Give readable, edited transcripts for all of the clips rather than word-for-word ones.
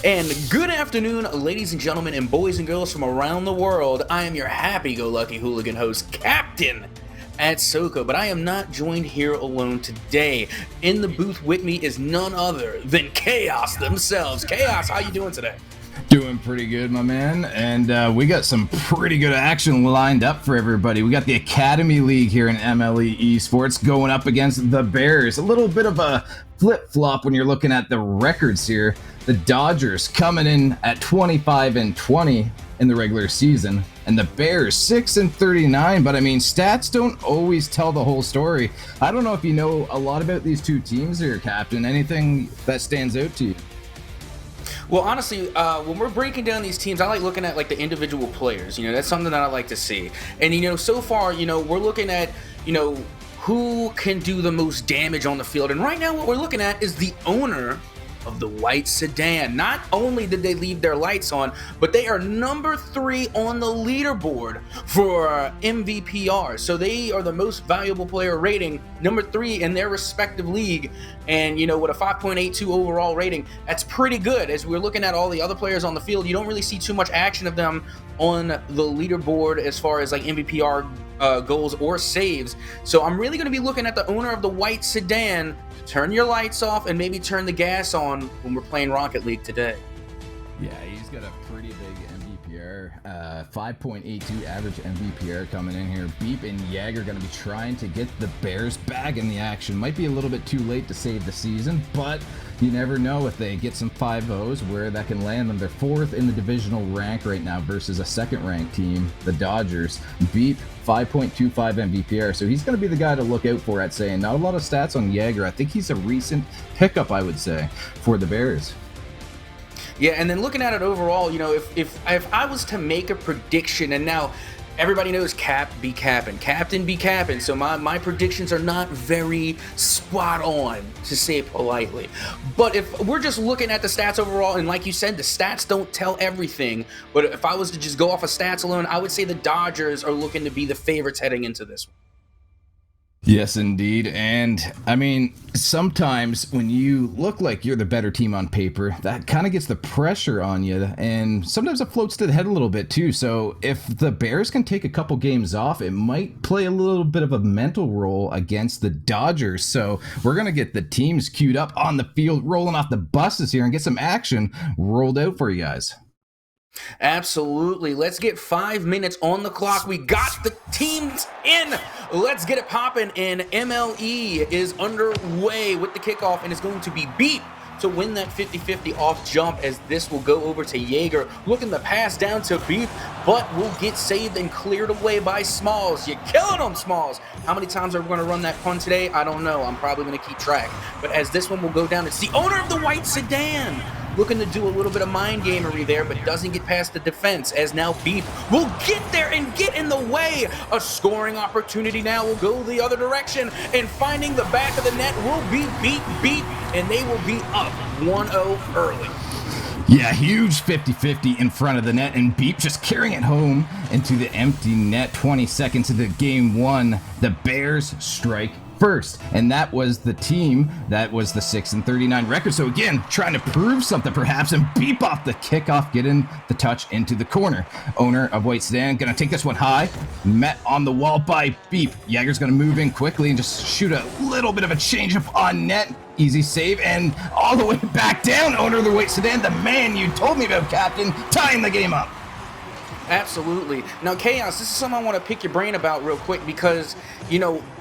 And good afternoon, ladies and gentlemen, and boys and girls from around the world. I am your happy-go-lucky hooligan host, Captain at Soko, but I am not joined here alone today. In the booth with me is none other than Chaos themselves. Chaos, how you doing today? Doing pretty good, my man, and we got some pretty good action lined up for everybody. We got the Academy League here in MLE Esports going up against the Bears. A little bit of a flip-flop when you're looking at the records here. The Dodgers coming in at 25-20 in the regular season, and the Bears 6-39. But I mean, stats don't always tell the whole story. I don't know if you know a lot about these two teams here, Captain. Anything that stands out to you? Well, honestly, when we're breaking down these teams, I like looking at like the individual players. That's something that I like to see. And so far, we're looking at who can do the most damage on the field. And right now, what we're looking at is the owner of the white sedan. Not only did they leave their lights on, but they are number 3 on the leaderboard for MVPR. So they are the most valuable player rating, number 3 in their respective league. And with a 5.82 overall rating, that's pretty good. As we're looking at all the other players on the field, you don't really see too much action of them on the leaderboard as far as like MVPR goals or saves. So I'm really going to be looking at the owner of the white sedan. Turn your lights off and maybe turn the gas on when we're playing Rocket League today. Yeah, he's got a pretty big MVPR, 5.82 average MVPR coming in here. Beep and Jaeger going to be trying to get the Bears back in the action. Might be a little bit too late to save the season, but you never know if they get some 5-0s where that can land them. They're 4th in the divisional rank right now versus a second-ranked team, the Dodgers. Beep, 5.25 MVPR, so he's going to be the guy to look out for, I'd say. And not a lot of stats on Jaeger. I think he's a recent pickup, I would say, for the Bears. Yeah, and then looking at it overall, if I was to make a prediction, and now everybody knows Cap be capping, Captain be capping, so my predictions are not very spot on, to say it politely. But if we're just looking at the stats overall, and like you said, the stats don't tell everything, but if I was to just go off of stats alone, I would say the Dodgers are looking to be the favorites heading into this one. Yes, indeed. And I mean, sometimes when you look like you're the better team on paper, that kind of gets the pressure on you, and sometimes it floats to the head a little bit too. So if the Bears can take a couple games off, it might play a little bit of a mental role against the Dodgers. So we're going to get the teams queued up on the field, rolling off the buses here, and get some action rolled out for you guys. Absolutely. Let's get 5 minutes on the clock. We got the teams in. Let's get it popping. And MLE is underway with the kickoff, and it's going to be Beep to win that 50-50 off jump, as this will go over to Jaeger. Looking to pass down to Beep, but will get saved and cleared away by Smalls. You're killing them, Smalls. How many times are we going to run that pun today? I don't know. I'm probably going to keep track. But as this one will go down, it's the owner of the white sedan, looking to do a little bit of mind gamery there, but doesn't get past the defense, as now Beep will get there and get in the way. A scoring opportunity now will go the other direction, and finding the back of the net will be Beep, and they will be up 1-0 early. Yeah, huge 50-50 in front of the net, and Beep just carrying it home into the empty net. 20 seconds into game 1, the Bears strike first, and that was the team that was the 6-39 record. So again, trying to prove something perhaps, and Beep off the kickoff, getting the touch into the corner. Owner of white sedan gonna take this one high, met on the wall by Beep. Jaeger's gonna move in quickly and just shoot a little bit of a changeup on net. Easy save, and all the way back down. Owner of the white sedan, the man you told me about, Captain, tying the game up. Absolutely. Now, Chaos, this is something I want to pick your brain about real quick, because,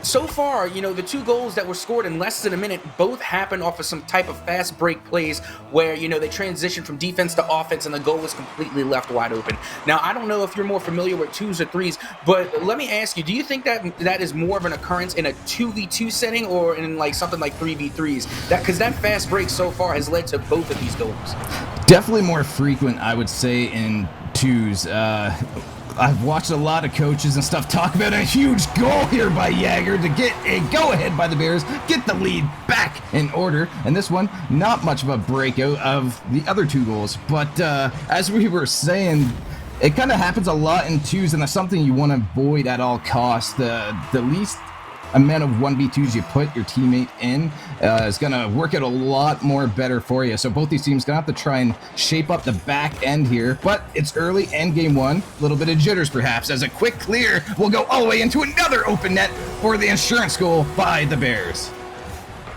so far, the 2 goals that were scored in less than a minute both happened off of some type of fast break plays where, they transitioned from defense to offense and the goal was completely left wide open. Now, I don't know if you're more familiar with 2s or 3s, but let me ask you, do you think that is more of an occurrence in a 2v2 setting or in like something like 3v3s? Because that fast break so far has led to both of these goals. Definitely more frequent, I would say, in 2s. I've watched a lot of coaches and stuff talk about a huge goal here by Jaeger to get a go-ahead by the Bears, get the lead back in order. And this one, not much of a breakout of the other 2 goals. But as we were saying, it kind of happens a lot in 2s, and that's something you want to avoid at all costs. The least amount of 1v2s you put your teammate in is going to work out a lot more better for you. So both these teams going to have to try and shape up the back end here, but it's early and game one. A little bit of jitters perhaps as a quick clear will go all the way into another open net for the insurance goal by the Bears.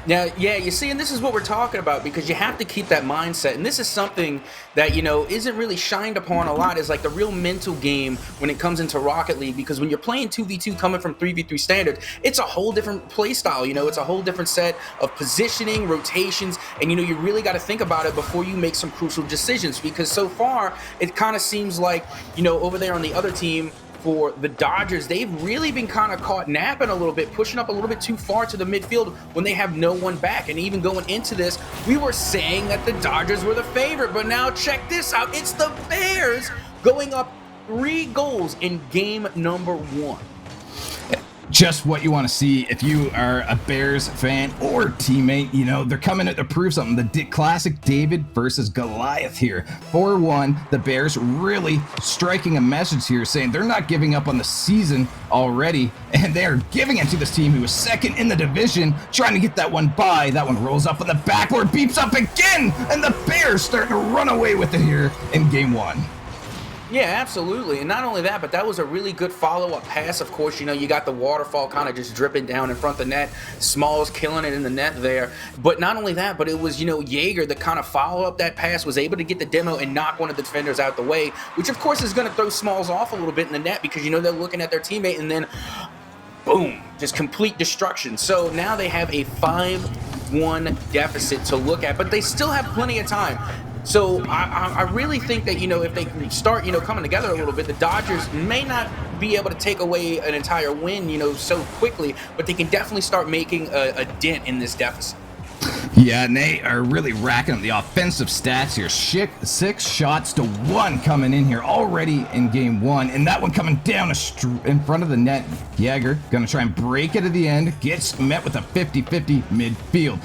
Now, yeah, you see, and this is what we're talking about, because you have to keep that mindset, and this is something that, you know, isn't really shined upon a lot, is like the real mental game when it comes into Rocket League, because when you're playing 2v2 coming from 3v3 standard, it's a whole different play style, you know, it's a whole different set of positioning, rotations, and, you know, you really got to think about it before you make some crucial decisions, because so far, it kind of seems like, you know, over there on the other team, for the Dodgers, they've really been kind of caught napping a little bit, pushing up a little bit too far to the midfield when they have no one back. And even going into this, we were saying that the Dodgers were the favorite, but now check this out. It's the Bears going up 3 goals in game number 1. Just what you want to see if you are a Bears fan or teammate. You know, they're coming out to prove something. The classic David versus Goliath here. 4-1, the Bears really striking a message here, saying they're not giving up on the season already, and they're giving it to this team who was second in the division, trying to get that one by. That one rolls up on the backboard, beeps up again, and the Bears starting to run away with it here in game 1. Yeah, absolutely. And not only that, but that was a really good follow-up pass. Of course, you know, you got the waterfall kind of just dripping down in front of the net. Smalls killing it in the net there. But not only that, but it was, you know, Jaeger that kind of follow up that pass, was able to get the demo and knock one of the defenders out the way, which of course is going to throw Smalls off a little bit in the net, because, you know, they're looking at their teammate and then boom, just complete destruction. So now they have a 5-1 deficit to look at, but they still have plenty of time. So I really think that, you know, if they can start, you know, coming together a little bit, the Dodgers may not be able to take away an entire win, you know, so quickly, but they can definitely start making a dent in this deficit. Yeah, and they are really racking up the offensive stats here. 6 shots to 1 coming in here already in game 1, and that one coming down in front of the net. Jaeger gonna try and break it at the end, gets met with a 50-50 midfield.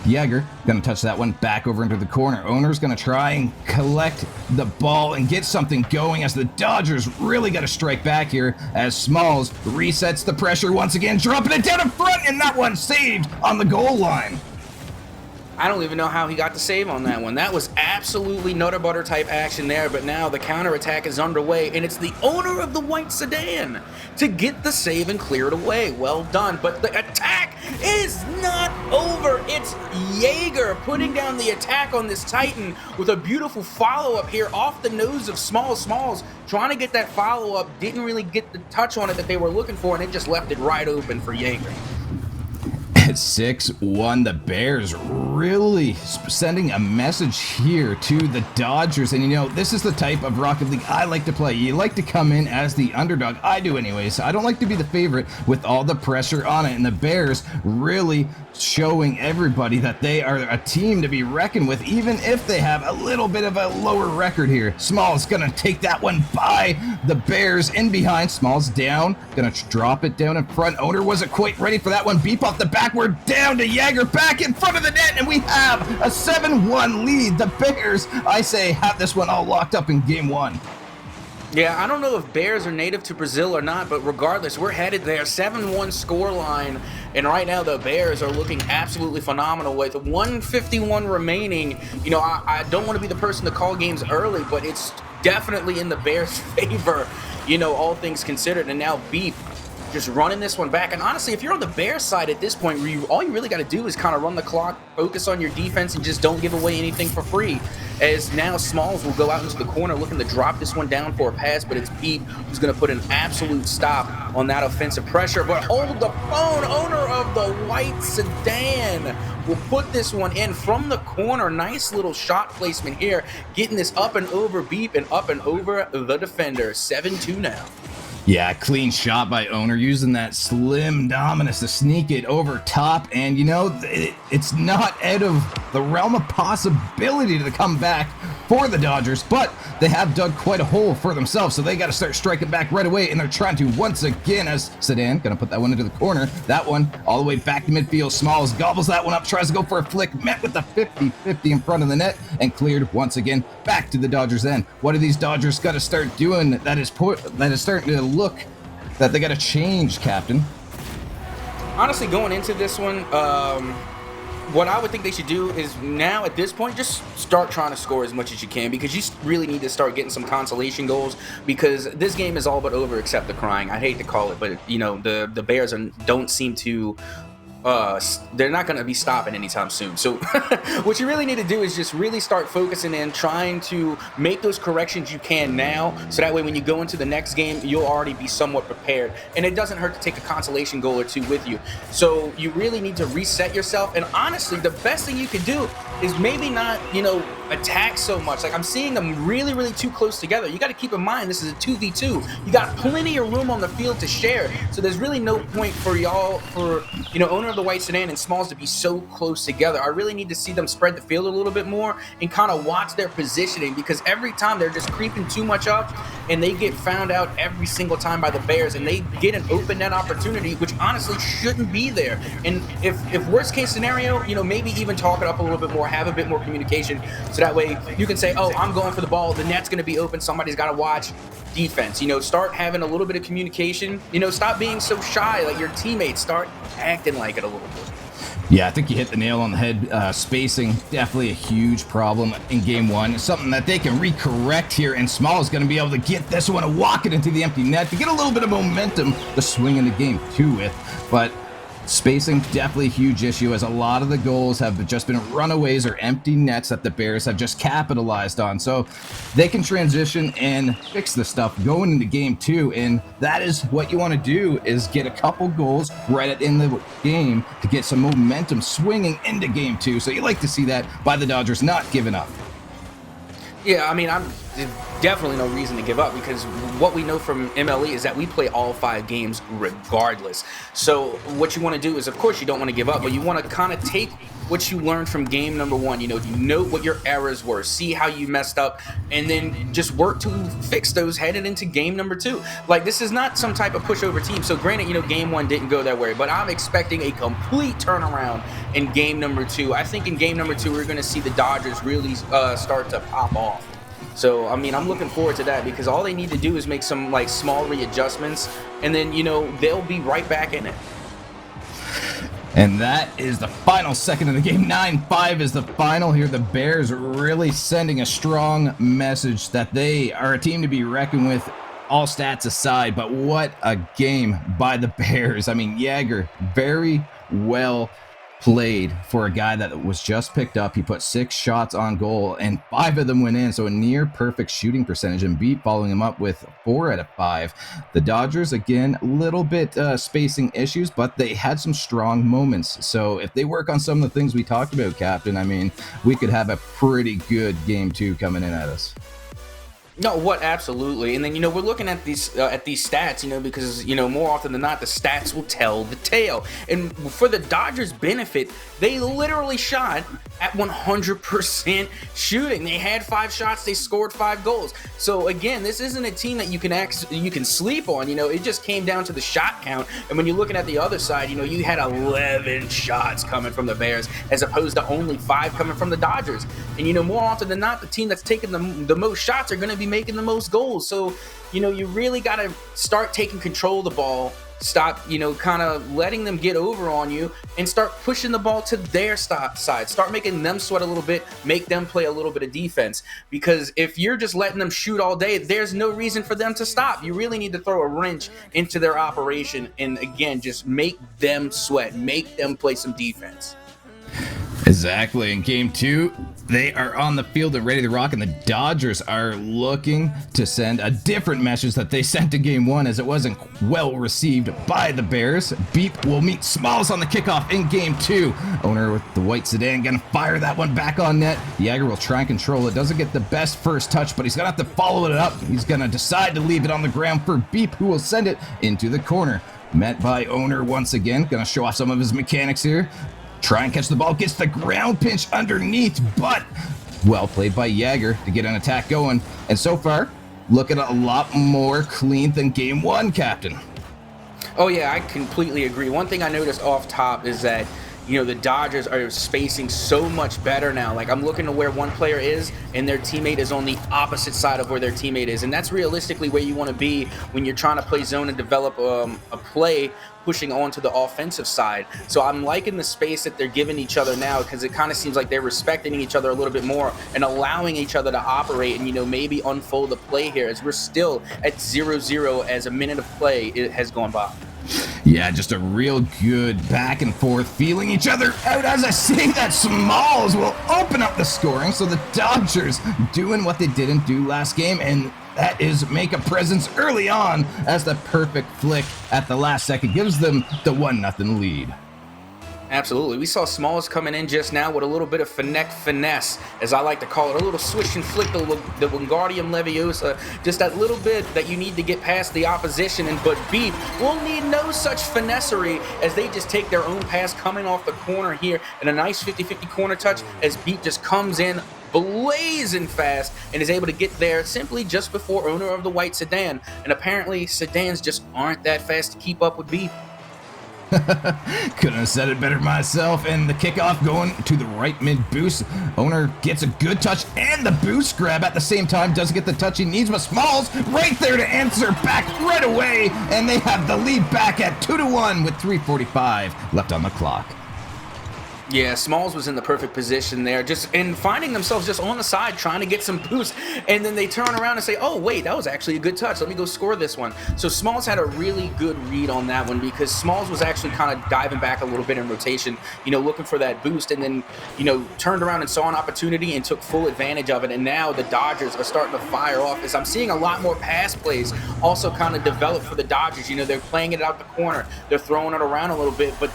Jaeger gonna touch that one back over into the corner. Owner's gonna try and collect the ball and get something going, as the Dodgers really gotta strike back here as Smalls resets the pressure once again, dropping it down in front, and that one saved on the goal line. I don't even know how he got the save on that one. That was absolutely nutter butter type action there, but now the counterattack is underway, and it's the owner of the white sedan to get the save and clear it away. Well done, but the attack is not over. It's Jaeger putting down the attack on this Titan with a beautiful follow-up here off the nose of Smalls. Smalls trying to get that follow-up, didn't really get the touch on it that they were looking for, and it just left it right open for Jaeger. At 6-1, the Bears really sending a message here to the Dodgers. And, you know, this is the type of Rocket League I like to play. You like to come in as the underdog. I do anyways. I don't like to be the favorite with all the pressure on it. And the Bears really showing everybody that they are a team to be reckoned with, even if they have a little bit of a lower record here. Smalls gonna take that one by the Bears in behind. Smalls down, gonna drop it down in front. Owner wasn't quite ready for that one. Beep off the back. We're down to Jaeger back in front of the net, and we have a 7-1 lead. The Bears, I say, have this one all locked up in game 1. Yeah, I don't know if Bears are native to Brazil or not, but regardless, we're headed there. 7-1 scoreline, and right now the Bears are looking absolutely phenomenal with 151 remaining. You know, I don't want to be the person to call games early, but it's definitely in the Bears' favor, you know, all things considered. And now Beep just running this one back. And honestly, if you're on the Bears side at this point, all you really got to do is kind of run the clock, focus on your defense, and just don't give away anything for free. As now Smalls will go out into the corner looking to drop this one down for a pass, but it's Pete who's going to put an absolute stop on that offensive pressure. But hold the phone, owner of the white sedan will put this one in from the corner. Nice little shot placement here, getting this up and over Beep and up and over the defender. 7-2 now. Yeah, clean shot by Owner, using that slim dominance to sneak it over top. And, you know, it's not out of the realm of possibility to come back for the Dodgers, but they have dug quite a hole for themselves, so they got to start striking back right away, and they're trying to once again, as Sedan going to put that one into the corner. That one all the way back to midfield. Smalls gobbles that one up, tries to go for a flick, met with the 50-50 in front of the net, and cleared once again back to the Dodgers end. What do these Dodgers got to start doing that is starting to look that they got to change, Captain? Honestly, going into this one, what I would think they should do is now at this point just start trying to score as much as you can, because you really need to start getting some consolation goals, because this game is all but over except the crying. I hate to call it, but the Bears don't seem to they're not going to be stopping anytime soon. So what you really need to do is just really start focusing in trying to make those corrections you can now, so that way when you go into the next game, you'll already be somewhat prepared, and it doesn't hurt to take a consolation goal or two with you. So you really need to reset yourself, and honestly, the best thing you can do is maybe not, attack so much. Like, I'm seeing them really, really too close together. You got to keep in mind, this is a 2v2. You got plenty of room on the field to share, so there's really no point for owner of the white sedan and Smalls to be so close together. I really need to see them spread the field a little bit more and kind of watch their positioning, because every time they're just creeping too much up, and they get found out every single time by the Bears, and they get an open net opportunity, which honestly shouldn't be there. And if worst case scenario, maybe even talk it up a little bit more, have a bit more communication, so that way you can say, oh, I'm going for the ball, the net's going to be open, somebody's got to watch. Defense, start having a little bit of communication, stop being so shy, like your teammates, start acting like it a little bit. Yeah, I think you hit the nail on the head. Spacing, definitely a huge problem in game one. Something that they can recorrect here, and Small is going to be able to get this one and walk it into the empty net to get a little bit of momentum to swing into game two with. But spacing, definitely a huge issue, as a lot of the goals have just been runaways or empty nets that the Bears have just capitalized on. So they can transition and fix the stuff going into game two, and that is what you want to do, is get a couple goals right in the game to get some momentum swinging into game two. So you like to see that by the Dodgers not giving up. Yeah, I mean, there's definitely no reason to give up, because what we know from MLE is that we play all 5 games regardless. So what you want to do is, of course, you don't want to give up, but you want to kind of take what you learned from game number 1. You note what your errors were, see how you messed up, and then just work to fix those headed into game number 2. Like, this is not some type of pushover team. So granted, game 1 didn't go that way, but I'm expecting a complete turnaround in game number 2. I think in game number 2, we're going to see the Dodgers really start to pop off. So, I mean, I'm looking forward to that, because all they need to do is make some, small readjustments, and then, they'll be right back in it. And that is the final second of the game. 9-5 is the final here. The Bears really sending a strong message that they are a team to be reckoned with, all stats aside. But what a game by the Bears. I mean, Jagger, very well played for a guy that was just picked up. He put 6 shots on goal, and 5 of them went in, so a near perfect shooting percentage, and Beat following him up with 4 out of 5. The Dodgers, again, a little bit spacing issues, but they had some strong moments. So if they work on some of the things we talked about, Captain, I mean, we could have a pretty good game 2 coming in at us. No, what, absolutely. And then, we're looking at these stats, because, more often than not, the stats will tell the tale. And for the Dodgers' benefit, they literally shot at 100% shooting. They had 5 shots, they scored 5 goals. So again, this isn't a team that you can sleep on. It just came down to the shot count. And when you're looking at the other side, you had 11 shots coming from the Bears, as opposed to only 5 coming from the Dodgers. And more often than not, the team that's taking the most shots are going to be making the most goals. So you really got to start taking control of the ball, stop kind of letting them get over on you, and start pushing the ball to their side, start making them sweat a little bit, make them play a little bit of defense. Because if you're just letting them shoot all day, there's no reason for them to stop. You really need to throw a wrench into their operation, and again, just make them sweat, make them play some defense. Exactly. In game 2, they are on the field and ready to rock, and the Dodgers are looking to send a different message that they sent to game 1, as it wasn't well received by the Bears. Beep will meet Smalls on the kickoff in game 2. Owner with the white sedan gonna fire that one back on net. Jagger will try and control it. Doesn't get the best first touch, but he's gonna have to follow it up. He's gonna decide to leave it on the ground for Beep, who will send it into the corner. Met by Owner once again. Gonna show off some of his mechanics here. Try and catch the ball, gets the ground pinch underneath, but well played by Jagger to get an attack going. And so far, looking a lot more clean than game 1, Captain. Oh yeah, I completely agree. One thing I noticed off top is that the Dodgers are spacing so much better now. Like, I'm looking to where one player is, and their teammate is on the opposite side of where their teammate is. And that's realistically where you want to be when you're trying to play zone and develop a play pushing on to the offensive side. So I'm liking the space that they're giving each other now, because it kind of seems like they're respecting each other a little bit more and allowing each other to operate and, maybe unfold the play here, as we're still at 0-0 as a minute of play has gone by. Yeah, just a real good back and forth, feeling each other out. As I say that, Smalls will open up the scoring, so the Dodgers doing what they didn't do last game, and that is make a presence early on, as the perfect flick at the last second gives them the 1-0 lead. Absolutely. We saw Smalls coming in just now with a little bit of finesse, as I like to call it, a little swish and flick, the Wingardium Leviosa, just that little bit that you need to get past the opposition. But Beep will need no such finessery, as they just take their own pass coming off the corner here, and a nice 50-50 corner touch as Beep just comes in blazing fast and is able to get there simply just before owner of the white sedan. And apparently sedans just aren't that fast to keep up with Beep. Couldn't have said it better myself. And the kickoff going to the right mid boost. Owner gets a good touch and the boost grab at the same time. Doesn't get the touch he needs, but Smalls right there to answer back right away. And they have the lead back at 2-1 with 3:45 left on the clock. Yeah, Smalls was in the perfect position there, and finding themselves just on the side trying to get some boost, and then they turn around and say, oh wait, that was actually a good touch, let me go score this one. So Smalls had a really good read on that one, because Smalls was actually kind of diving back a little bit in rotation, looking for that boost, and then turned around and saw an opportunity and took full advantage of it. And now the Dodgers are starting to fire off, as I'm seeing a lot more pass plays also kind of develop for the Dodgers. They're playing it out the corner, they're throwing it around a little bit, but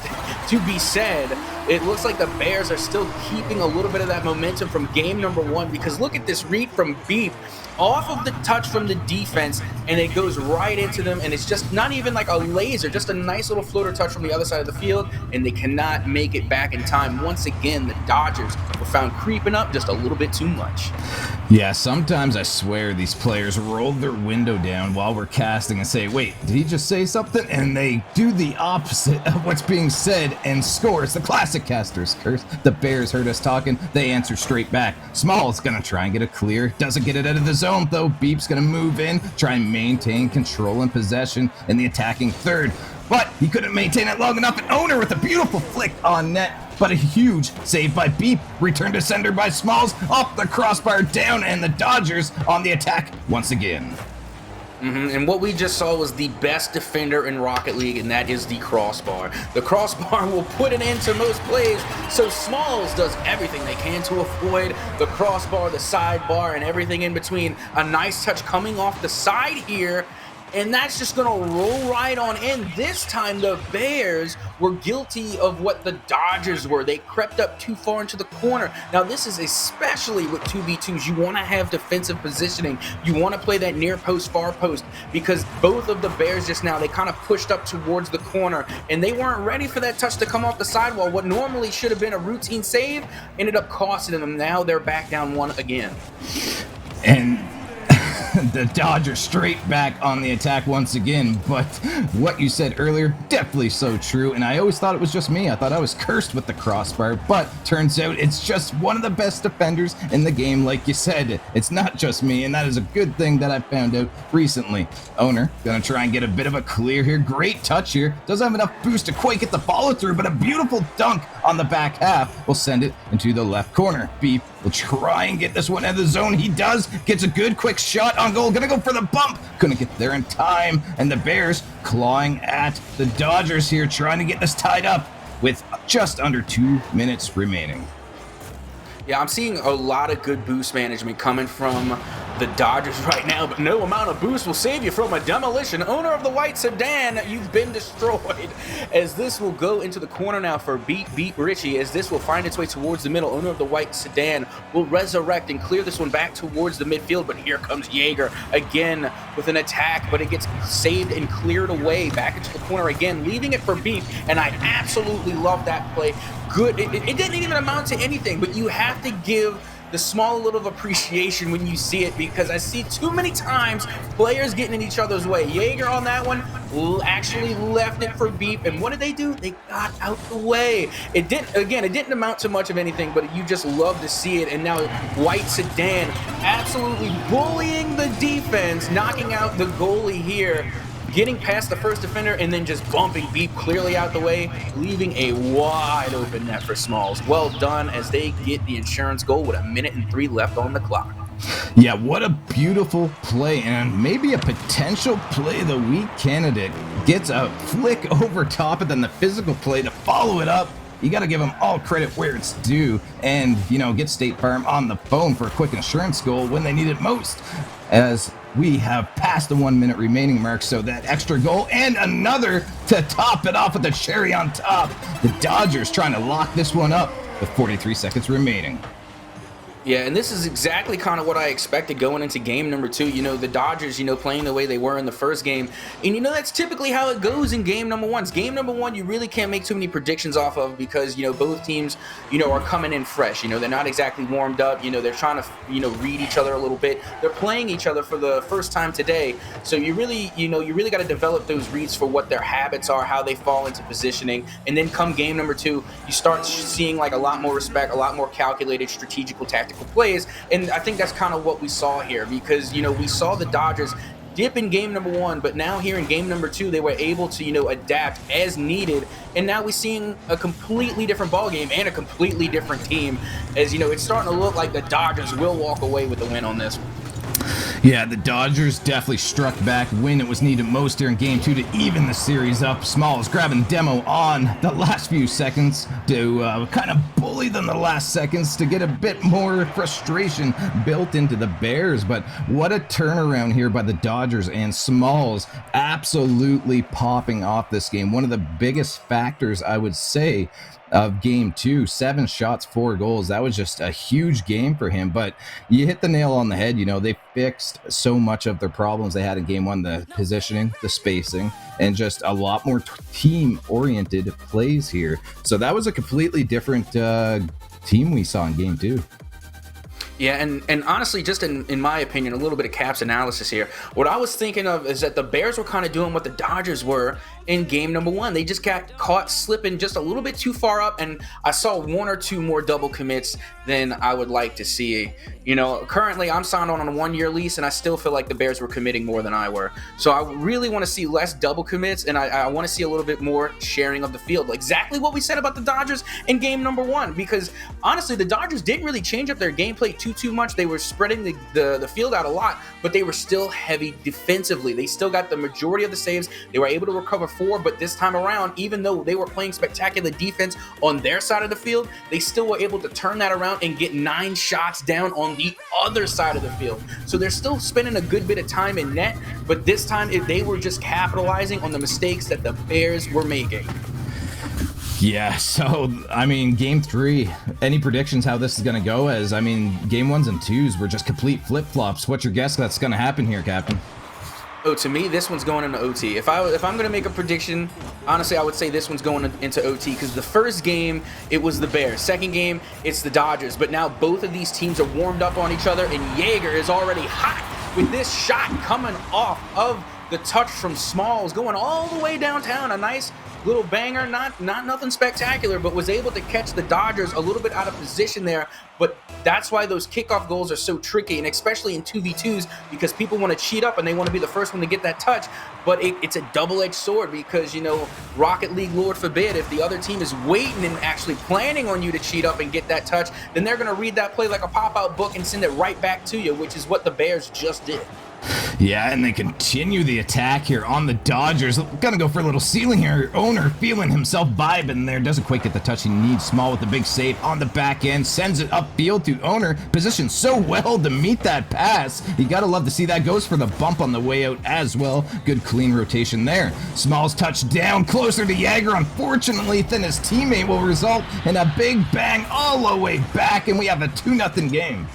to be said, it looks like the Bears are still keeping a little bit of that momentum from game number one, because look at this read from Beep off of the touch from the defense, and it goes right into them, and it's just not even like a laser, just a nice little floater touch from the other side of the field, and they cannot make it back in time. Once again, the Dodgers were found creeping up just a little bit too much. Yeah, sometimes I swear these players roll their window down while we're casting and say, wait, did he just say something? And they do the opposite of what's being said and score. It's the classic caster's curse. The Bears heard us talking, they answer straight back. Small's gonna try and get a clear, doesn't get it out of the zone though. Beep's gonna move in, try and maintain control and possession in the attacking third, but he couldn't maintain it long enough. And Owner with a beautiful flick on net, but a huge save by Beep. Return to sender by Smalls, off the crossbar down, and the Dodgers on the attack once again. And what we just saw was the best defender in Rocket League, and that is the crossbar. The crossbar will put an end to most plays, so Smalls does everything they can to avoid the crossbar, the sidebar, and everything in between. A nice touch coming off the side here, and that's just going to roll right on in. This time, the Bears were guilty of what the Dodgers were. They crept up too far into the corner. Now, this is especially with 2v2s. You want to have defensive positioning. You want to play that near post, far post, because both of the Bears just now, they kind of pushed up towards the corner, and they weren't ready for that touch to come off the sidewall. What normally should have been a routine save ended up costing them. Now they're back down one again. And the Dodgers straight back on the attack once again. But what you said earlier, definitely so true. And I always thought it was just me. I thought I was cursed with the crossbar, but turns out it's just one of the best defenders in the game. Like you said, it's not just me, and that is a good thing that I found out recently. Owner gonna try and get a bit of a clear here. Great touch here. Doesn't have enough boost to quite get the follow through, but a beautiful dunk on the back half will send it into the left corner. Beep will try and get this one out of the zone. He does. Gets a good quick shot on goal. Gonna go for the bump. Couldn't get there in time. And the Bears clawing at the Dodgers here, trying to get this tied up with just under 2 minutes remaining. Yeah, I'm seeing a lot of good boost management coming from the Dodgers right now, but no amount of boost will save you from a demolition. Owner of the white sedan, you've been destroyed. As this will go into the corner now for Beat Richie, as this will find its way towards the middle. Owner of the white sedan will resurrect and clear this one back towards the midfield, but here comes Jaeger again with an attack, but it gets saved and cleared away back into the corner again, leaving it for Beat, and I absolutely love that play. Good. It didn't even amount to anything, but you have to give the small little of appreciation when you see it, because I see too many times players getting in each other's way. Jaeger on that one actually left it for Beep, and what did they do? They got out the way. It didn't amount to much of anything, but you just love to see it. And now White Sedan absolutely bullying the defense, knocking out the goalie here, getting past the first defender and then just bumping Beep clearly out the way, leaving a wide open net for Smalls. Well done, as they get the insurance goal with 1:03 left on the clock. Yeah, what a beautiful play, and maybe a potential play of the week candidate. Gets a flick over top and then the physical play to follow it up. You got to give them all credit where it's due, and, you know, get State Farm on the phone for a quick insurance goal when they need it most, as we have passed the 1 minute remaining mark. So that extra goal and another to top it off with the cherry on top. The Dodgers trying to lock this one up with 43 seconds remaining. Yeah, and this is exactly kind of what I expected going into game number 2. You know, the Dodgers, you know, playing the way they were in the first game. And, you know, that's typically how it goes in game number 1. Game number 1, you really can't make too many predictions off of, because, you know, both teams, you know, are coming in fresh. You know, they're not exactly warmed up. You know, they're trying to, you know, read each other a little bit. They're playing each other for the first time today. So you really got to develop those reads for what their habits are, how they fall into positioning. And then come game number 2, you start seeing like a lot more respect, a lot more calculated, strategical, tactical plays, and I think that's kind of what we saw here, because, you know, we saw the Dodgers dip in game number 1, but now here in game number 2, they were able to, you know, adapt as needed, and now we're seeing a completely different ball game and a completely different team, as, you know, it's starting to look like the Dodgers will walk away with the win on this one. Yeah, the Dodgers definitely struck back when it was needed most here in Game 2 to even the series up. Smalls grabbing Demo on the last few seconds to kind of bully them the last seconds to get a bit more frustration built into the Bears. But what a turnaround here by the Dodgers, and Smalls absolutely popping off this game. One of the biggest factors, I would say, of game 2, 7 shots, 4 goals. That was just a huge game for him. But you hit the nail on the head. You know, they fixed so much of the problems they had in game 1, the positioning, the spacing, and just a lot more team-oriented plays here. So that was a completely different team we saw in game 2. Yeah, and honestly, just in my opinion, a little bit of Cap's analysis here. What I was thinking of is that the Bears were kind of doing what the Dodgers were in game number 1. They just got caught slipping just a little bit too far up, and I saw 1 or 2 more double commits than I would like to see. You know, currently I'm signed on a 1-year lease, and I still feel like the Bears were committing more than I were. So I really want to see less double commits, and I want to see a little bit more sharing of the field. Exactly what we said about the Dodgers in game number 1, because honestly, the Dodgers didn't really change up their gameplay too much. They were spreading the field out a lot, but they were still heavy defensively. They still got the majority of the saves. They were able to recover 4, but this time around, even though they were playing spectacular defense on their side of the field, they still were able to turn that around and get 9 shots down on the other side of the field. So they're still spending a good bit of time in net, but this time they were just capitalizing on the mistakes that the Bears were making. Yeah, so, I mean, game 3, any predictions how this is going to go? As, I mean, game 1s and 2s were just complete flip-flops. What's your guess that's going to happen here, Captain? Oh, to me, this one's going into OT. If I'm going to make a prediction, honestly, I would say this one's going into OT, because the first game, it was the Bears. Second game, it's the Dodgers. But now both of these teams are warmed up on each other, and Jaeger is already hot with this shot coming off of the touch from Smalls, going all the way downtown. A nice little banger, not nothing spectacular, but was able to catch the Dodgers a little bit out of position there. But that's why those kickoff goals are so tricky, and especially in 2v2s, because people want to cheat up and they want to be the first one to get that touch. But it's a double-edged sword, because, you know, Rocket League, Lord forbid, if the other team is waiting and actually planning on you to cheat up and get that touch, then they're going to read that play like a pop-out book and send it right back to you, which is what the Bears just did. Yeah, and they continue the attack here on the Dodgers. Gonna go for a little ceiling here. Owner feeling himself vibing there. Doesn't quite get the touch he needs. Small with the big save on the back end. Sends it upfield to Owner. Positioned so well to meet that pass. You gotta love to see that. Goes for the bump on the way out as well. Good clean rotation there. Small's touchdown closer to Jaeger. Unfortunately, then his teammate will result in a big bang all the way back, and we have a 2-0 game.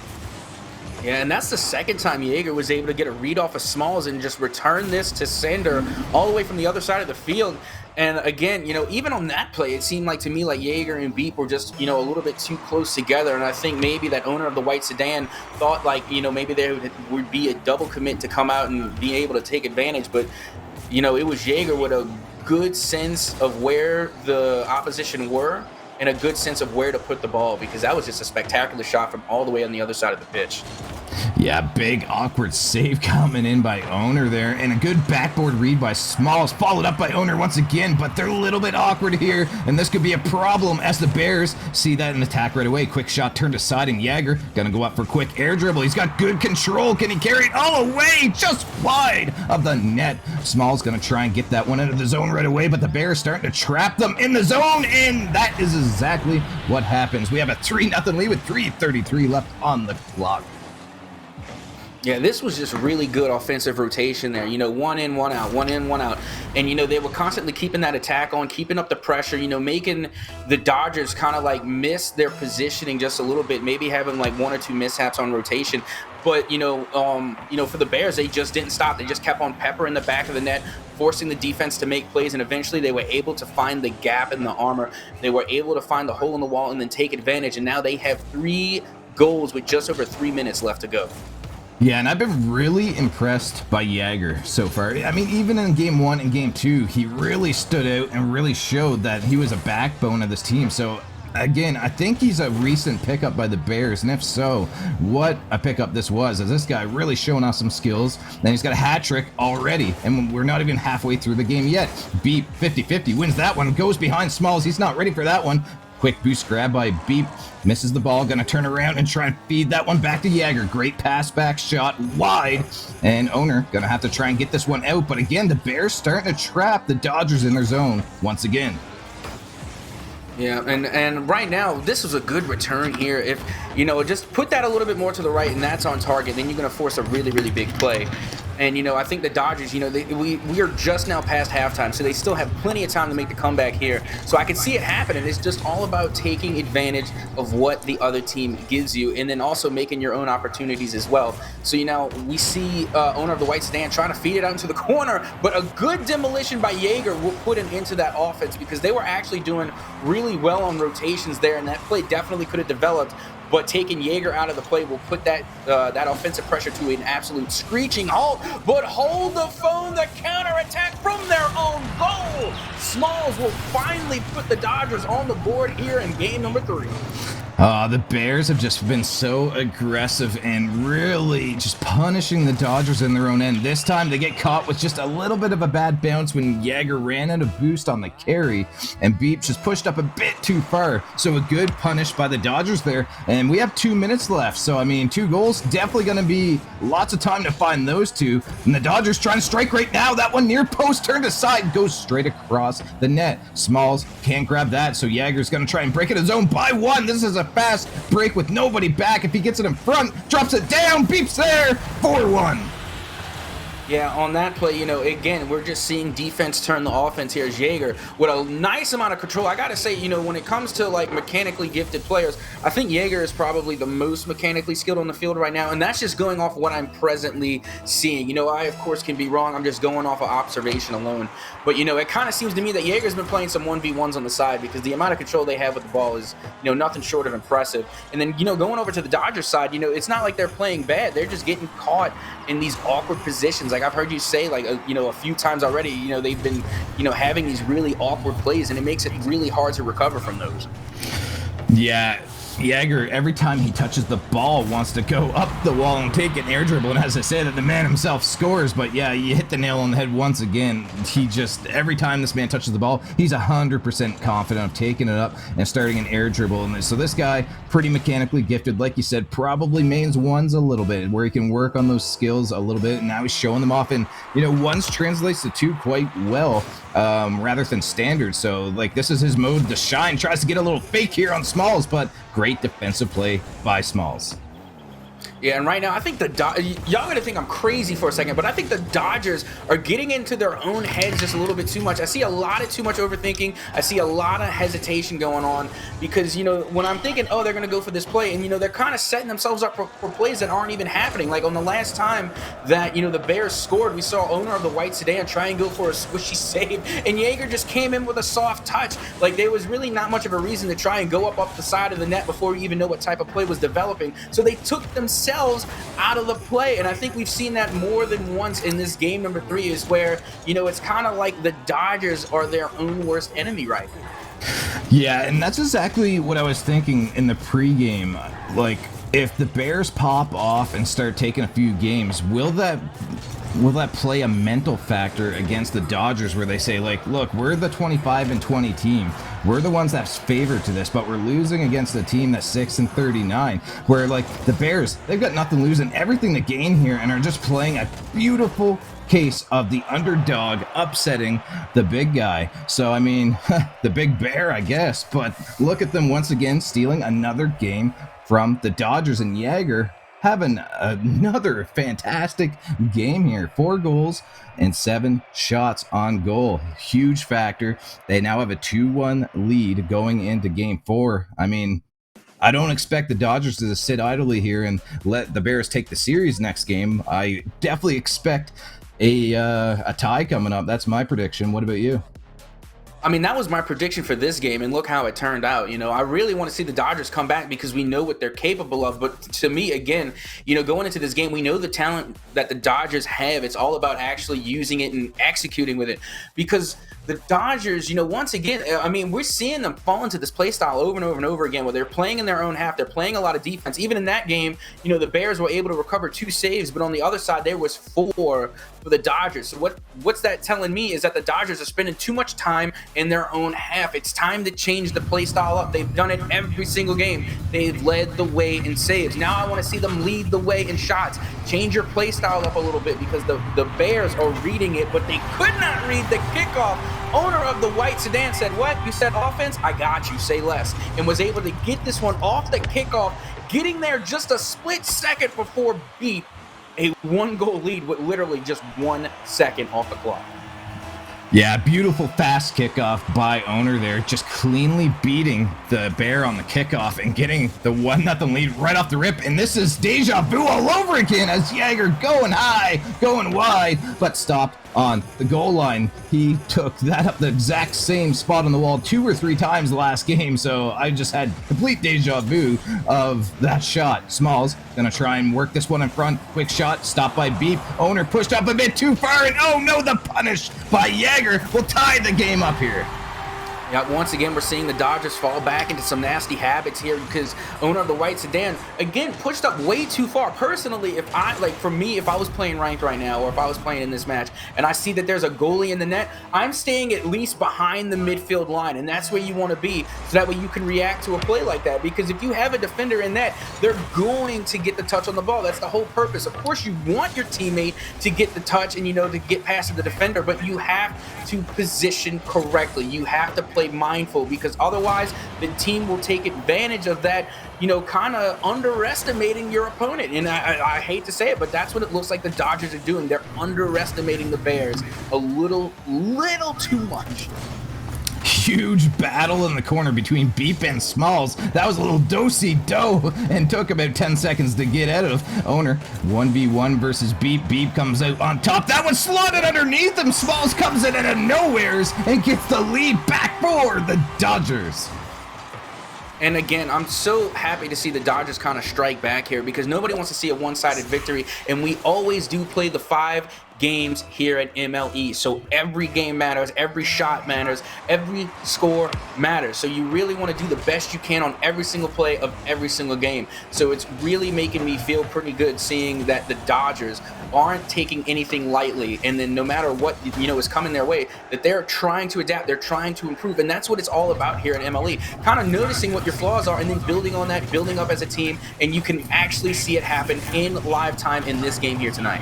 Yeah, and that's the second time Jaeger was able to get a read off of Smalls and just return this to Sender all the way from the other side of the field. And again, even on that play, it seemed like to me like Jaeger and Beep were just, a little bit too close together. And I think maybe that owner of the white sedan thought like, maybe there would be a double commit to come out and be able to take advantage. But, it was Jaeger with a good sense of where the opposition were and a good sense of where to put the ball, because that was just a spectacular shot from all the way on the other side of the pitch. Yeah, big awkward save coming in by Owner there, and a good backboard read by Smalls, followed up by Owner once again, but they're a little bit awkward here, and this could be a problem as the Bears see that and attack right away. Quick shot turned aside, and Jaeger gonna go up for a quick air dribble. He's got good control. Can he carry it all the way just wide of the net? Smalls gonna try and get that one into the zone right away, but the Bears starting to trap them in the zone, and that is exactly what happens. We have a 3-0 lead with 3:33 left on the clock. Yeah, this was just really good offensive rotation there. One in, one out, one in, one out. And, they were constantly keeping that attack on, keeping up the pressure, making the Dodgers kind of like miss their positioning just a little bit, maybe having like one or two mishaps on rotation. But, for the Bears, they just didn't stop. They just kept on peppering the back of the net, forcing the defense to make plays, and eventually they were able to find the gap in the armor. They were able to find the hole in the wall and then take advantage. And now they have 3 goals with just over 3 minutes left to go. Yeah, and I've been really impressed by Jaeger so far. I mean, even in Game 1 and Game 2, he really stood out and really showed that he was a backbone of this team. So, again, I think he's a recent pickup by the Bears, and if so, what a pickup this was, as this guy really showing off some skills. Then he's got a hat trick already, and we're not even halfway through the game yet. Beep, 50-50, wins that one, goes behind Smalls. He's not ready for that one. Quick boost grab by Beep, misses the ball, gonna turn around and try and feed that one back to Jaeger. Great pass back shot wide, and Owner gonna have to try and get this one out. But again, the Bears starting to trap the Dodgers in their zone once again. Yeah, and right now, this was a good return here. If, just put that a little bit more to the right and that's on target, then you're going to force a really, really big play. And, I think the Dodgers, we are just now past halftime, so they still have plenty of time to make the comeback here. So I can see it happening. It's just all about taking advantage of what the other team gives you and then also making your own opportunities as well. So, we see owner of the white sedan trying to feed it out into the corner, but a good demolition by Jaeger will put him into that offense because they were actually doing really well on rotations there, and that play definitely could have developed. But taking Jaeger out of the play will put that offensive pressure to an absolute screeching halt. But hold the phone, the counterattack from their own goal. Smalls will finally put the Dodgers on the board here in game number 3. The Bears have just been so aggressive and really just punishing the Dodgers in their own end. This time they get caught with just a little bit of a bad bounce when Jaeger ran out of boost on the carry, and Beep just pushed up a bit too far. So a good punish by the Dodgers there, and we have 2 minutes left. So, 2 goals, definitely going to be lots of time to find those two. And the Dodgers trying to strike right now. That one near post turned aside, goes straight across the net. Smalls can't grab that, so Jaeger's going to try and break it his own by 1. This is a fast break with nobody back. If he gets it in front, drops it down, Beeps there, 4-1. Yeah, on that play, again, we're just seeing defense turn the offense here as Jaeger with a nice amount of control. I got to say, when it comes to, mechanically gifted players, I think Jaeger is probably the most mechanically skilled on the field right now, and that's just going off what I'm presently seeing. I, of course, can be wrong. I'm just going off of observation alone. But, it kind of seems to me that Jaeger's been playing some 1v1s on the side because the amount of control they have with the ball is, nothing short of impressive. And then, going over to the Dodgers side, it's not like they're playing bad. They're just getting caught in these awkward positions. Like I've heard you say, a few times already, they've been, having these really awkward plays, and it makes it really hard to recover from those. Yeah, Jaeger, every time he touches the ball, wants to go up the wall and take an air dribble. And as I said, the man himself scores. But yeah, you hit the nail on the head once again. He just, every time this man touches the ball, he's 100% confident of taking it up and starting an air dribble. And so this guy, pretty mechanically gifted, like you said, probably mains ones a little bit, where he can work on those skills a little bit. And now he's showing them off. And, ones translates to 2 quite well, rather than standard. So, this is his mode to shine. Tries to get a little fake here on Smalls, but great defensive play by Smalls. Yeah, and right now I think y'all gonna think I'm crazy for a second, but I think the Dodgers are getting into their own heads just a little bit too much. I see a lot of too much overthinking. I see a lot of hesitation going on because, you know, when I'm thinking, oh, they're gonna go for this play, and you know, they're kind of setting themselves up for plays that aren't even happening. Like on the last time that, you know, the Bears scored, we saw owner of the white sedan try and go for a squishy save, and Yeager just came in with a soft touch. Like there was really not much of a reason to try and go up the side of the net before you even know what type of play was developing. So they took themselves out of the play, and I think we've seen that more than once in this game number 3, is where, you know, it's kind of like the Dodgers are their own worst enemy right now. Yeah, and that's exactly what I was thinking in the pregame. Like, if the Bears pop off and start taking a few games, will that play a mental factor against the Dodgers where they say, like, look, we're the 25-20 team. We're the ones that's favored to this, but we're losing against a team that's 6-39, where, like, the Bears, they've got nothing to lose and everything to gain here and are just playing a beautiful case of the underdog upsetting the big guy. So, I mean, the big bear, I guess, but look at them once again stealing another game from the Dodgers, and Yeager having another fantastic game here. 4 goals and 7 shots on goal. Huge factor. They now have a 2-1 lead going into game 4. I mean, I don't expect the Dodgers to sit idly here and let the Bears take the series next game. I definitely expect a tie coming up. That's my prediction. What about you? I mean, that was my prediction for this game, and look how it turned out. You know, I really want to see the Dodgers come back because we know what they're capable of. But to me, again, you know, going into this game, we know the talent that the Dodgers have. It's all about actually using it and executing with it, because the Dodgers, you know, once again, I mean, we're seeing them fall into this play style over and over and over again where they're playing in their own half. They're playing a lot of defense. Even in that game, you know, the Bears were able to recover 2 saves, but on the other side, there was 4 for the Dodgers. So what's that telling me is that the Dodgers are spending too much time in their own half. It's time to change the play style up. They've done it every single game. They've led the way in saves. Now I want to see them lead the way in shots. Change your play style up a little bit, because the Bears are reading it, but they could not read the kickoff. Owner of the white sedan said, what? You said offense? I got you. Say less. And was able to get this one off the kickoff, getting there just a split second before beat a 1-goal lead with literally just 1 second off the clock. Yeah, beautiful fast kickoff by owner there, just cleanly beating the Bear on the kickoff and getting the 1-0 lead right off the rip. And this is deja vu all over again as Yeager going high, going wide, but stopped on the goal line. He took that up the exact same spot on the wall 2 or 3 times the last game, so I just had complete deja vu of that shot. Smalls gonna try and work this one in front. Quick shot, stopped by Beep. Owner pushed up a bit too far, and oh no, the punish by Yeager will tie the game up here. Yeah, once again, we're seeing the Dodgers fall back into some nasty habits here because owner of the white sedan, again, pushed up way too far. Personally, if I was playing ranked right now, or if I was playing in this match, and I see that there's a goalie in the net, I'm staying at least behind the midfield line, and that's where you want to be, so that way you can react to a play like that. Because if you have a defender in net, they're going to get the touch on the ball. That's the whole purpose. Of course, you want your teammate to get the touch and, you know, to get past the defender, but you have to position correctly. You have to play mindful, because otherwise the team will take advantage of that, you know, kind of underestimating your opponent. And I hate to say it, but that's what it looks like the Dodgers are doing. They're underestimating the Bears a little too much. Huge battle in the corner between Beep and Smalls. That was a little do-si-do and took about 10 seconds to get out of. Owner 1v1 versus Beep. Beep comes out on top. That was slotted underneath him. Smalls comes in out of nowheres and gets the lead back for the Dodgers. And again, I'm so happy to see the Dodgers kind of strike back here, because nobody wants to see a one-sided victory, and we always do play the 5 games here at MLE. So every game matters, every shot matters, every score matters. So you really want to do the best you can on every single play of every single game. So it's really making me feel pretty good seeing that the Dodgers aren't taking anything lightly, and then no matter what, you know, is coming their way, that they're trying to adapt, they're trying to improve, and that's what it's all about here at MLE. Kind of noticing what your flaws are and then building on that, building up as a team, and you can actually see it happen in live time in this game here tonight.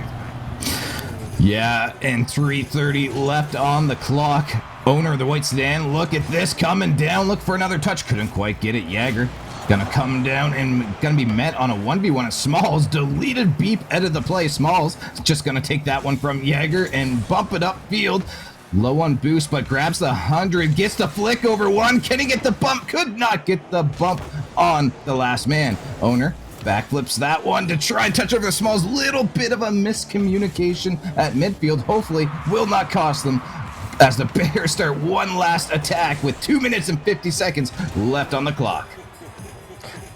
Yeah, and 3:30 left on the clock. Owner of the white sedan, look at this coming down. Look for another touch. Couldn't quite get it. Yeager Gonna come down and gonna be met on a 1v1 as Smalls deleted Beep out of the play. Smalls just gonna take that one from Jaeger and bump it upfield. Low on boost, but grabs the 100, gets the flick over one. Can he get the bump? Could not get the bump on the last man. Owner backflips that one to try and touch over the Smalls. Little bit of a miscommunication at midfield. Hopefully will not cost them as the Bears start one last attack with 2 minutes and 50 seconds left on the clock.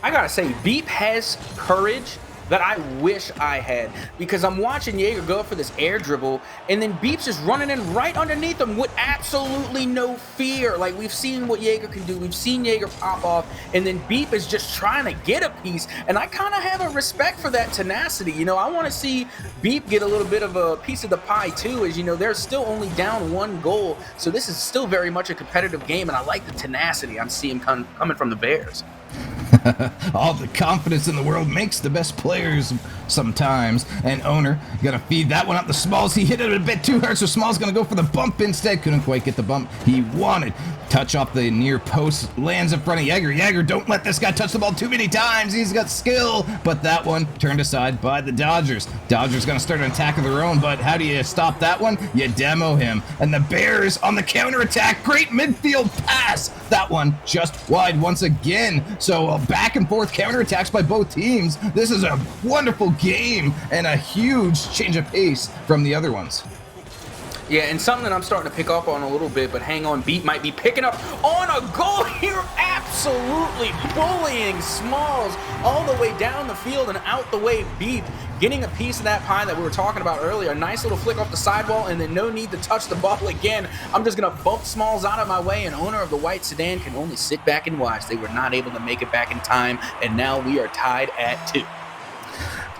I gotta say, Beep has courage that I wish I had, because I'm watching Jaeger go for this air dribble, and then Beep's just running in right underneath him with absolutely no fear. Like, we've seen what Jaeger can do. We've seen Jaeger pop off, and then Beep is just trying to get a piece, and I kind of have a respect for that tenacity. You know, I want to see Beep get a little bit of a piece of the pie too, as you know, they're still only down 1 goal, so this is still very much a competitive game, and I like the tenacity I'm seeing coming from the Bears. All the confidence in the world makes the best players sometimes. And Owner gonna feed that one up to Smalls. He hit it a bit too hard, so Smalls gonna go for the bump instead. Couldn't quite get the bump he wanted. Touch off the near post, lands in front of Jaeger. Jaeger, don't let this guy touch the ball too many times. He's got skill, but that one turned aside by the Dodgers. Dodgers gonna start an attack of their own, but how do you stop that one? You demo him. And the Bears on the counter attack. Great midfield pass. That one just wide once again. So back and forth counterattacks by both teams. This is a wonderful game and a huge change of pace from the other ones. Yeah, and something that I'm starting to pick up on a little bit, but hang on, Beat might be picking up on a goal here. Absolutely bullying Smalls all the way down the field and out the way. Beat getting a piece of that pie that we were talking about earlier. A nice little flick off the sidewall, and then no need to touch the ball again. I'm just going to bump Smalls out of my way, and owner of the white sedan can only sit back and watch. They were not able to make it back in time, and now we are tied at 2.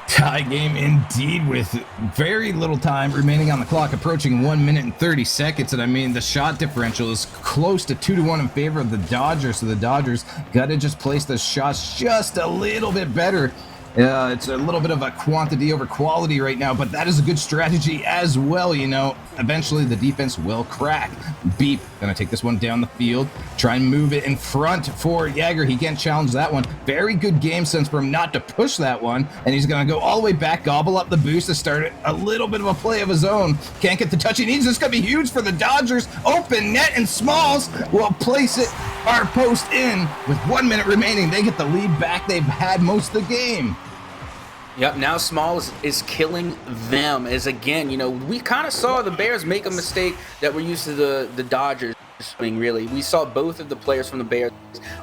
Tie game indeed, with very little time remaining on the clock, approaching 1 minute and 30 seconds. And I mean, the shot differential is close to 2-1 in favor of the Dodgers. So the Dodgers got to just place the shots just a little bit better. It's a little bit of a quantity over quality right now, but that is a good strategy as well. You know, eventually the defense will crack. Beep gonna take this one down the field, try and move it in front for Jaeger. He can't challenge that one. Very good game sense for him not to push that one, and he's gonna go all the way back, gobble up the boost to start a little bit of a play of his own. Can't get the touch he needs. This is gonna be huge for the Dodgers. Open net, and Smalls will place it our post in with 1 minute remaining. They get the lead back they've had most of the game. Yep, now Smalls is killing them. As again, you know, we kind of saw the Bears make a mistake that we're used to the Dodgers doing, really. We saw both of the players from the Bears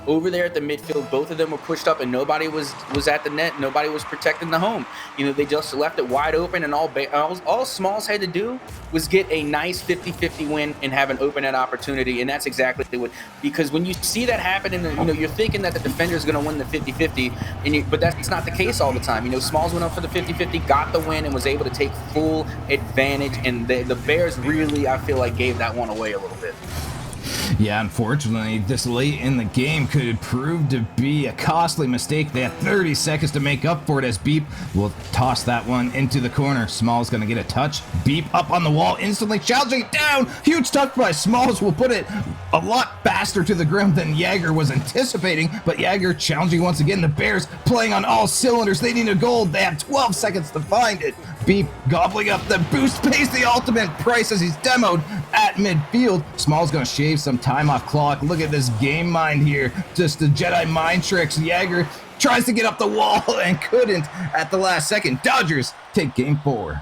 over there at the midfield. Both of them were pushed up, and nobody was at the net. Nobody was protecting the home. You know, they just left it wide open, and all Smalls had to do was get a nice 50-50 win and have an open net opportunity, and that's exactly what. Because when you see that happen, and you know, you're thinking that the defender is going to win the 50-50, but that's not the case all the time. You know, Smalls went up for the 50-50, got the win, and was able to take full advantage. And the Bears really, I feel like, gave that one away a little bit. Yeah, unfortunately, this late in the game could prove to be a costly mistake. They had 30 seconds to make up for it as Beep will toss that one into the corner. Smalls going to get a touch. Beep up on the wall, instantly challenging it down. Huge touch by Smalls will put it a lot faster to the ground than Jaeger was anticipating, but Jaeger challenging once again. The Bears playing on all cylinders. They need a goal. They have 12 seconds to find it. Beep gobbling up the boost pace, the ultimate Price as he's demoed at midfield. Smalls going to shave some time off clock. Look at this game mind here. Just the Jedi mind tricks. Jaeger tries to get up the wall and couldn't at the last second. Dodgers take game 4.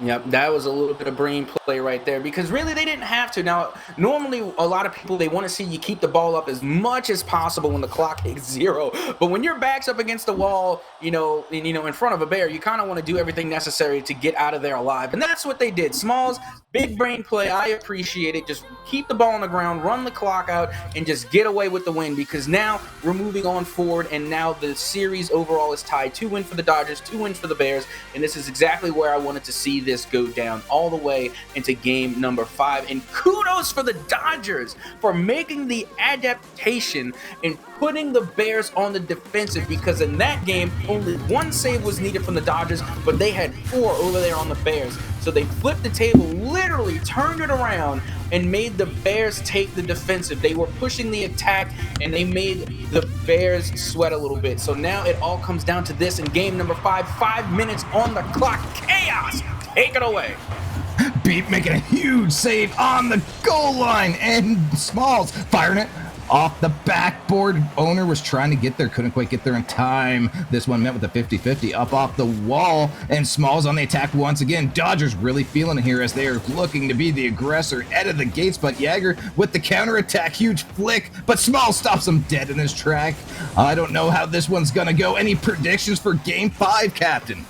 Yep, that was a little bit of brain play right there, because really they didn't have to. Now, normally a lot of people, they want to see you keep the ball up as much as possible when the clock hits 0. But when your back's up against the wall, you know, in front of a Bear, you kind of want to do everything necessary to get out of there alive. And that's what they did. Smalls, big brain play. I appreciate it. Just keep the ball on the ground, run the clock out, and just get away with the win, because now we're moving on forward, and now the series overall is tied. 2 wins for the Dodgers, 2 wins for the Bears, and this is exactly where I wanted to see this go down, all the way into game number 5. And kudos for the Dodgers for making the adaptation and putting the Bears on the defensive, because in that game only 1 save was needed from the Dodgers, but they had 4 over there on the Bears. So they flipped the table, literally turned it around and made the Bears take the defensive. They were pushing the attack, and they made the Bears sweat a little bit. So now it all comes down to this in game number 5. 5 minutes on the clock. Chaos! Take it away. Beep making a huge save on the goal line, and Smalls firing it off the backboard. Owner was trying to get there, couldn't quite get there in time. This one met with a 50-50 up off the wall, and Smalls on the attack once again. Dodgers really feeling it here as they are looking to be the aggressor out of the gates, but Jagger with the counterattack, huge flick, but Smalls stops him dead in his track. I don't know how this one's gonna go. Any predictions for game 5, Captain?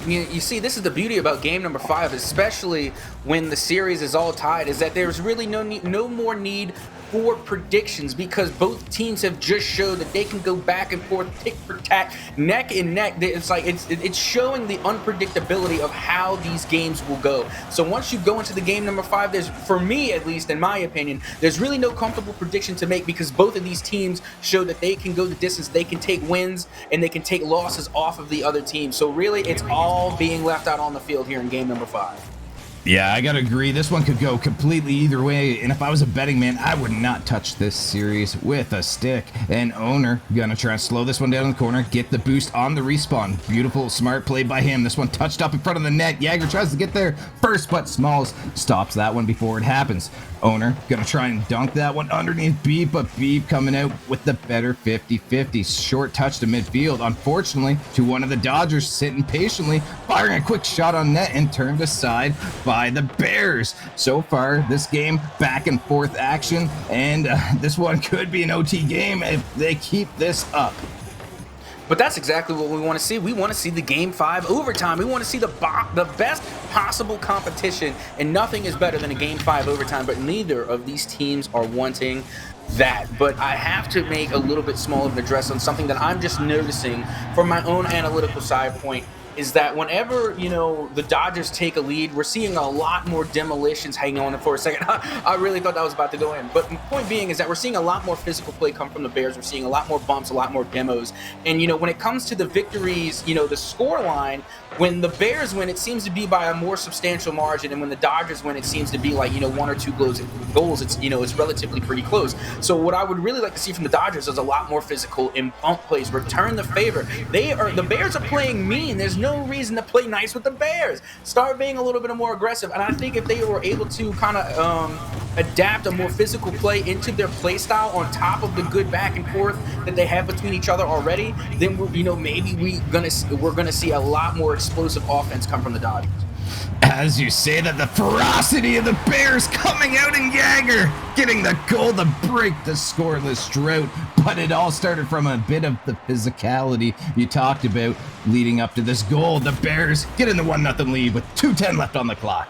You see, this is the beauty about game number 5, especially when the series is all tied, is that there's really no more need for predictions, because both teams have just showed that they can go back and forth, tick for tack, neck and neck. It's like it's showing the unpredictability of how these games will go. So once you go into the game number 5, there's, for me at least, in my opinion, there's really no comfortable prediction to make, because both of these teams show that they can go the distance, they can take wins, and they can take losses off of the other team. So really, it's all being left out on the field here in game number 5. Yeah, I gotta agree. This one could go completely either way, and if I was a betting man, I would not touch this series with a stick. And Owner gonna try and slow this one down in the corner, get the boost on the respawn. Beautiful, smart play by him. This one touched up in front of the net. Jagger tries to get there first, but Smalls stops that one before it happens. Owner gonna try and dunk that one underneath Beep, but Beep coming out with the better 50-50. Short touch to midfield, unfortunately, to one of the Dodgers sitting patiently, firing a quick shot on net and turned aside by the Bears. So far, this game, back and forth action, and this one could be an OT game if they keep this up. But that's exactly what we want to see. We want to see the Game 5 overtime. We want to see the best possible competition, and nothing is better than a Game 5 overtime, but neither of these teams are wanting that. But I have to make a little bit small of an address on something that I'm just noticing from my own analytical side point, is that whenever, the Dodgers take a lead, we're seeing a lot more demolitions. Hang on for a second. I really thought that was about to go in. But the point being is that we're seeing a lot more physical play come from the Bears. We're seeing a lot more bumps, a lot more demos. And, when it comes to the victories, the score line, when the Bears win, it seems to be by a more substantial margin. And when the Dodgers win, it seems to be like, 1 or 2 goals. It's relatively pretty close. So what I would really like to see from the Dodgers is a lot more physical and bump plays. Return the favor. The Bears are playing mean. There's no reason to play nice with the Bears. Start being a little bit more aggressive. And I think if they were able to kind of adapt a more physical play into their play style on top of the good back and forth that they have between each other already, then maybe we're gonna see a lot more explosive offense come from the Dodgers. As you say that, the ferocity of the Bears coming out, in Jagger getting the goal to break the scoreless drought. But it all started from a bit of the physicality you talked about leading up to this goal. The Bears get in the 1-0 lead with 2:10 left on the clock.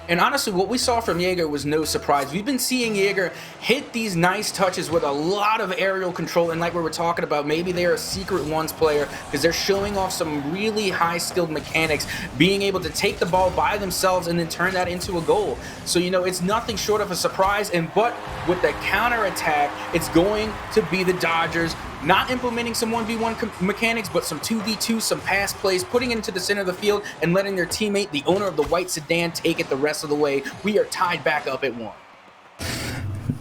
And honestly, what we saw from Jagger was no surprise. We've been seeing Jagger hit these nice touches with a lot of aerial control, and like we were talking about, maybe they're a secret ones player because they're showing off some really high-skilled mechanics, being able to take the ball by themselves and then turn that into a goal. So, it's nothing short of a surprise, but with the counterattack, it's going to be the Dodgers not implementing some 1v1 mechanics, but some 2v2, some pass plays, putting it into the center of the field and letting their teammate, the owner of the white sedan, take it the rest of the way. We are tied back up at 1.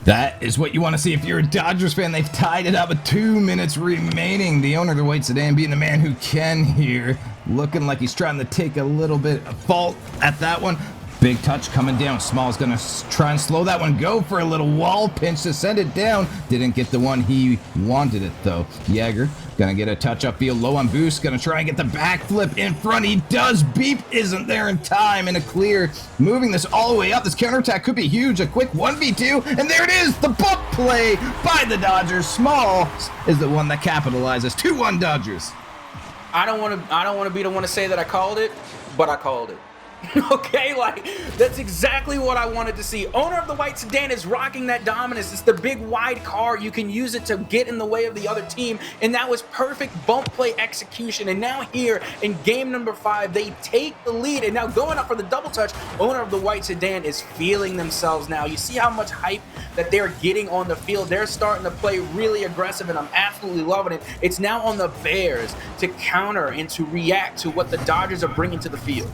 That is what you want to see if you're a Dodgers fan. They've tied it up with 2 minutes remaining. The owner of the white sedan being the man who can here, looking like he's trying to take a little bit of fault at that one. Big touch coming down. Small's gonna try and slow that one, go for a little wall pinch to send it down. Didn't get the one he wanted it though. Jagger gonna get a touch upfield, low on boost, gonna try and get the backflip in front. He does. Beep isn't there in time, and a clear. Moving this all the way up. This counterattack could be huge. A quick 1v2, and there it is. The bump play by the Dodgers. Small is the one that capitalizes. 2-1 Dodgers. I don't want to be the one to say that I called it, but I called it. Okay, that's exactly what I wanted to see. Owner of the white sedan is rocking that dominance. It's the big wide car. You can use it to get in the way of the other team, and that was perfect bump play execution. And now here in game number 5, they take the lead, and now going up for the double touch, owner of the white sedan is feeling themselves now. You see how much hype that they're getting on the field. They're starting to play really aggressive, and I'm absolutely loving it. It's now on the Bears to counter and to react to what the Dodgers are bringing to the field.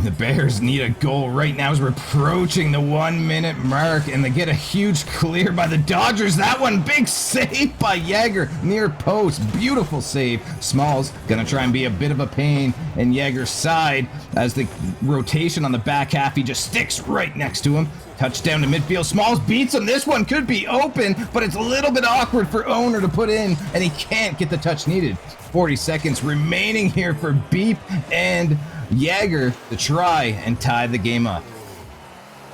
The Bears need a goal right now as we're approaching the 1 minute mark, and they get a huge clear by the Dodgers. That one, big save by Jaeger, near post. Beautiful save. Smalls gonna try and be a bit of a pain in Jaeger's side as the rotation on the back half, he just sticks right next to him. Touchdown to midfield. Smalls beats him. This one could be open, but it's a little bit awkward for Owner to put in, and he can't get the touch needed. 40 seconds remaining here for Beep and Jaeger to try and tie the game up.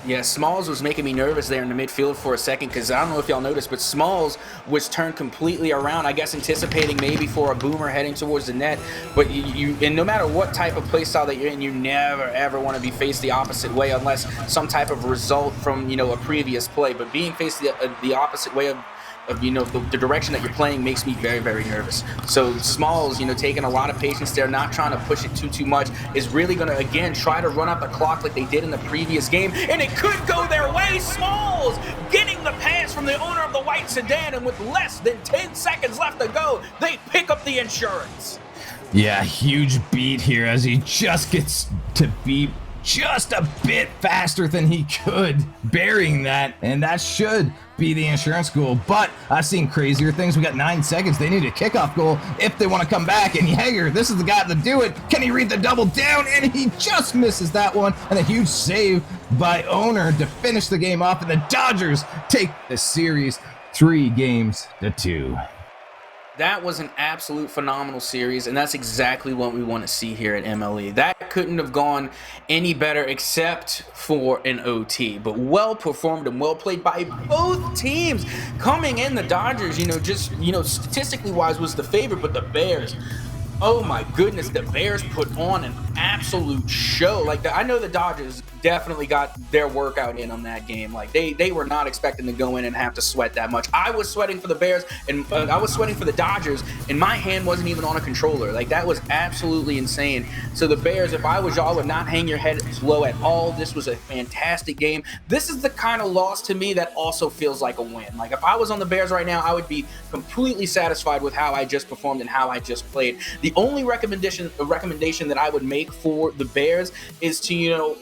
Yeah, Smalls was making me nervous there in the midfield for a second because I don't know if y'all noticed, but Smalls was turned completely around, I guess anticipating maybe for a boomer heading towards the net. But and no matter what type of play style that you're in, you never ever want to be faced the opposite way unless some type of result from, a previous play. But being faced the opposite way of the direction that you're playing makes me very, very nervous. So Smalls, taking a lot of patience there, not trying to push it too much, is really going to, again, try to run out the clock like they did in the previous game, and it could go their way. Smalls getting the pass from the owner of the white sedan, and with less than 10 seconds left to go, they pick up the insurance. Yeah, huge beat here as he just gets to beat just a bit faster than he could, burying that, and that should be the insurance goal. But I've seen crazier things. We got 9 seconds. They need a kickoff goal if they want to come back, and Jaeger, this is the guy to do it. Can he read the double down? And he just misses that one, and a huge save by Owner to finish the game off, and the Dodgers take the series 3-2. That was an absolute phenomenal series, and that's exactly what we want to see here at MLE. That couldn't have gone any better except for an OT, but well performed and well played by both teams. Coming in, the Dodgers, statistically wise was the favorite, but the Bears, oh my goodness, the Bears put on an absolute show. I know the Dodgers definitely got their workout in on that game. They were not expecting to go in and have to sweat that much. I was sweating for the Bears, and I was sweating for the Dodgers, and my hand wasn't even on a controller. That was absolutely insane. So the Bears, if I was y'all, would not hang your head low at all. This was a fantastic game. This is the kind of loss to me that also feels like a win. If I was on the Bears right now, I would be completely satisfied with how I just performed and how I just played. The only recommendation that I would make for the Bears is to,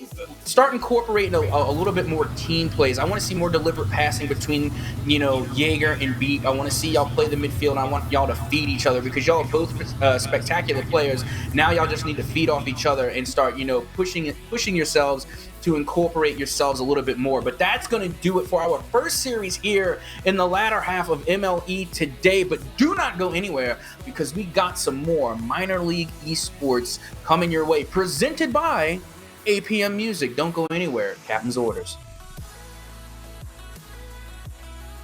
start incorporating a little bit more team plays. I want to see more deliberate passing between, Jaeger and Beat. I want to see y'all play the midfield, and I want y'all to feed each other because y'all are both spectacular players. Now y'all just need to feed off each other and start, pushing yourselves to incorporate yourselves a little bit more. But that's going to do it for our first series here in the latter half of MLE today. But do not go anywhere because we got some more minor league esports coming your way, presented by APM Music. Don't go anywhere. Captain's orders.